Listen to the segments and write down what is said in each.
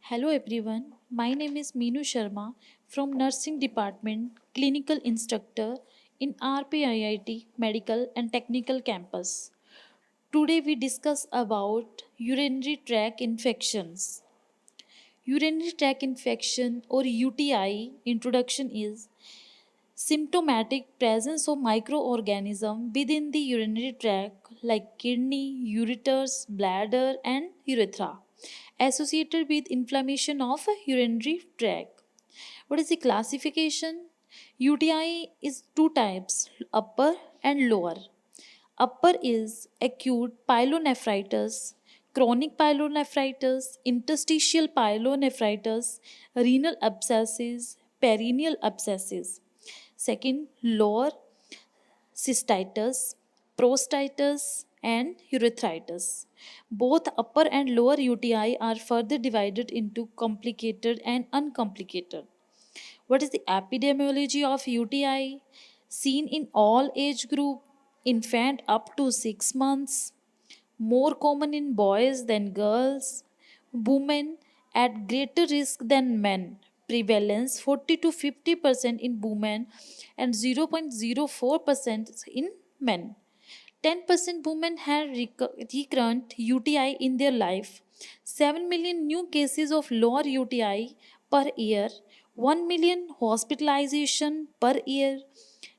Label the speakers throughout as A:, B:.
A: Hello everyone, my name is Meenu Sharma from Nursing Department, Clinical Instructor in RPIIT Medical and Technical Campus. Today we discuss about urinary tract infections. Urinary tract infection or UTI introduction is symptomatic presence of microorganism within the urinary tract like kidney, ureters, bladder and urethra associated with inflammation of a urinary tract. What is the classification? UTI is two types, upper and lower. Upper is acute pyelonephritis, chronic pyelonephritis, interstitial pyelonephritis, renal abscesses, perineal abscesses. Second, lower cystitis, prostatitis, and urethritis. Both upper and lower UTI are further divided into complicated and uncomplicated. What is the epidemiology of UTI? Seen in all age group, infant up to 6 months, more common in boys than girls, women at greater risk than men. Prevalence 40 to 50% in women and 0.04% in men. 10% women had recurrent UTI in their life. 7 million new cases of lower UTI per year. 1 million hospitalization per year.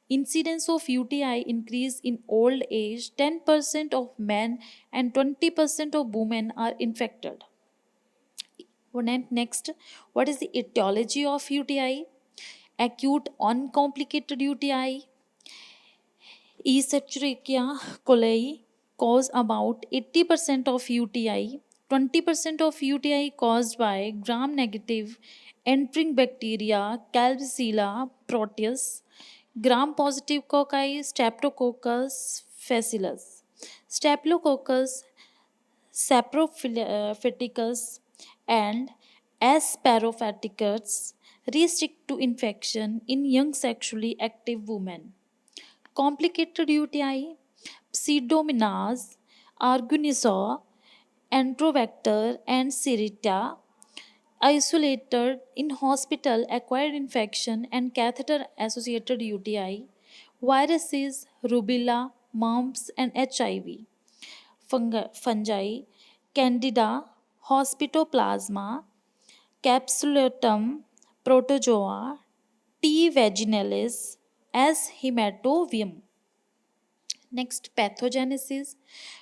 A: Incidence of UTI increase in old age. 10% of men and 20% of women are infected. Next, what is the etiology of UTI? Acute uncomplicated UTI. Escherichia coli cause about 80% of UTI. 20% of UTI caused by gram-negative entering bacteria, Klebsiella proteus, gram-positive cocci, Streptococcus facilis, Staphylococcus saprophyticus, and Asparaphaticus restrict to infection in young sexually active women. Complicated UTI, Pseudomonas, Aeruginosa, Enterovector, and Serratia, isolated in hospital acquired infection and catheter associated UTI, viruses, rubella, mumps, and HIV, fungi, Candida, Hospitoplasma, Capsulatum, Protozoa, T. vaginalis, as hematovium. Next, pathogenesis.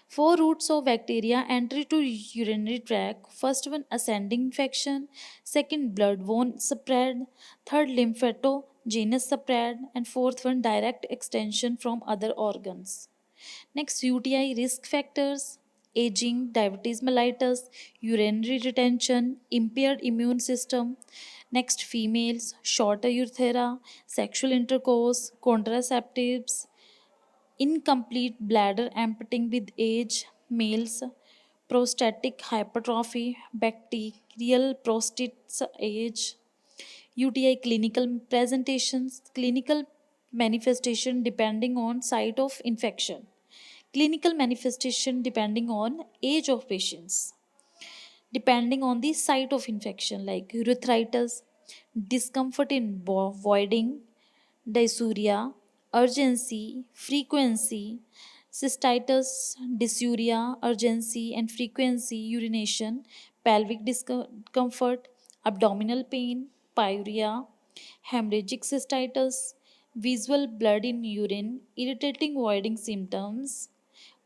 A: Four routes of bacteria enter to urinary tract. First one, ascending infection. Second, bloodborne spread. Third, lymphogenous spread. And fourth one, direct extension from other organs. Next, UTI risk factors. Aging, diabetes mellitus, urinary retention, impaired immune system. Next, females, shorter urethra, sexual intercourse, contraceptives, incomplete bladder emptying with age, males, prostatic hypertrophy, bacterial prostate's age, UTI clinical presentations, clinical manifestation depending on site of infection, clinical manifestation depending on age of patients, depending on the site of infection like urethritis, discomfort in voiding, dysuria, urgency, frequency, cystitis, dysuria, urgency and frequency, urination, pelvic discomfort, abdominal pain, pyuria, hemorrhagic cystitis, visual blood in urine, irritating voiding symptoms,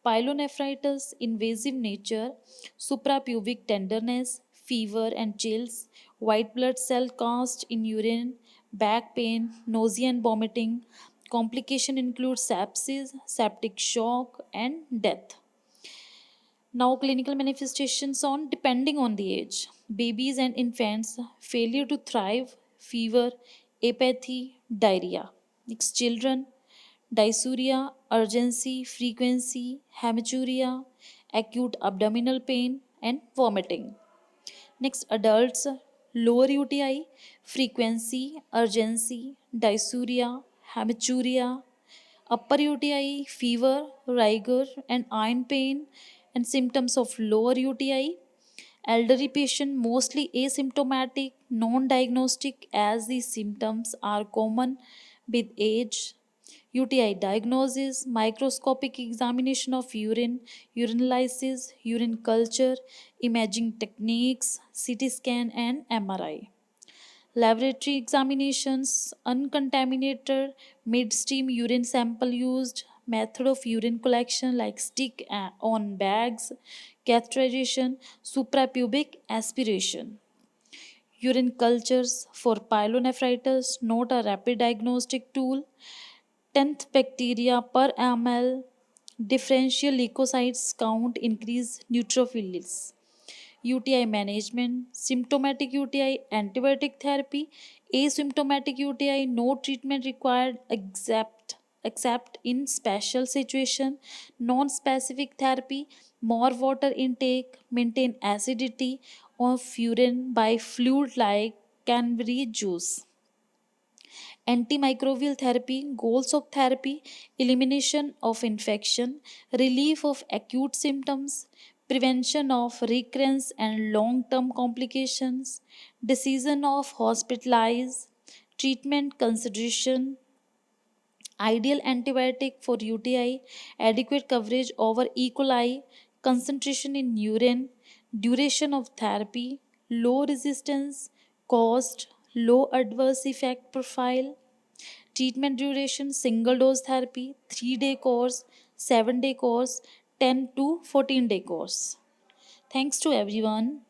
A: pyelonephritis, invasive nature, suprapubic tenderness, fever and chills, white blood cell cast in urine, back pain, nausea and vomiting. Complication include sepsis, septic shock, and death. Now, clinical manifestations on depending on the age. Babies and infants, failure to thrive, fever, apathy, diarrhea. Next, children, dysuria, urgency, frequency, hematuria, acute abdominal pain, and vomiting. Next, adults, lower UTI, frequency, urgency, dysuria, hematuria, upper UTI, fever, rigor, and iron pain, and symptoms of lower UTI, Elderly patient mostly asymptomatic, non-diagnostic as the symptoms are common with age. UTI diagnosis, microscopic examination of urine, urinalysis, urine culture, imaging techniques, CT scan and MRI. Laboratory examinations, uncontaminated midstream urine sample used, method of urine collection like stick on bags, catheterization, suprapubic aspiration. Urine cultures for pyelonephritis, not a rapid diagnostic tool. 10th bacteria per ml, differential leukocytes count increase neutrophils. UTI management, symptomatic UTI, antibiotic therapy, asymptomatic UTI, no treatment required except in special situation, non-specific therapy, more water intake, maintain acidity of urine by fluid like cranberry juice. Antimicrobial therapy, goals of therapy, elimination of infection, relief of acute symptoms, prevention of recurrence and long term complications, decision of hospitalize, treatment consideration, ideal antibiotic for UTI, adequate coverage over E. coli, concentration in urine, duration of therapy, low resistance, cost, low adverse effect profile, treatment duration single dose therapy, 3-day course, 7-day course, 10 to 14-day course. Thanks to everyone.